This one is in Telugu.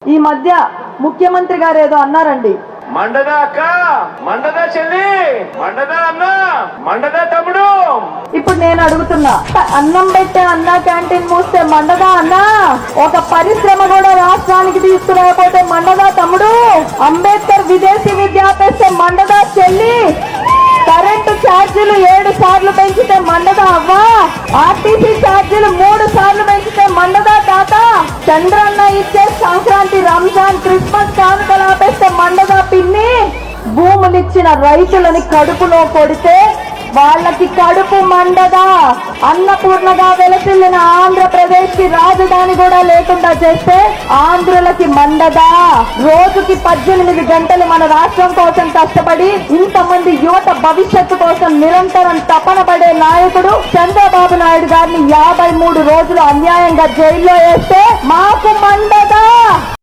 ఈ మధ్య ముఖ్యమంత్రి గారు ఏదో అన్నారండి, మండదా అక్క, మండదా చెల్లి, మండదా అన్న, మండదా తమ్ముడు. ఇప్పుడు నేను అడుగుతున్నా, అన్నం పెట్టే అన్న క్యాంటీన్ మూస్తే మండదా అన్న, ఒక పరిశ్రమ కూడా రాష్ట్రానికి తీసుకురాకపోతే మండదా తమ్ముడు, అంబేద్కర్ విదేశీ విద్య ఆపేస్తే మండదా చెల్లి, కరెంటు ఛార్జీలు 7 సార్లు పెంచితే మండదా అవ్వా, ఆర్టీసీ ఛార్జీలు 3 సార్లు పెంచితే మండదా తాత, చంద్రన్న ఇచ్చే సంక్రాంతి, రంజాన్, క్రిస్మస్ కానుకలు ఆపేస్తే మండదా పిన్ని, భూములిచ్చిన రైతులని కడుపులో కొడితే వాళ్ళకి కడుపు మండదా, అన్నపూర్ణగా వెలసిల్లిన ఆంధ్రప్రదేశ్ కి రాజధాని కూడా లేకుండా చేస్తే ఆంధ్రులకి మండదా, రోజుకి 18 గంటలు మన రాష్ట్రం కోసం కష్టపడి ఇంతమంది యువత భవిష్యత్తు కోసం నిరంతరం తపన పడే నాయకుడు చంద్రబాబు నాయుడు గారిని 53 రోజులు అన్యాయంగా జైల్లో వేస్తే మాకు మండదా.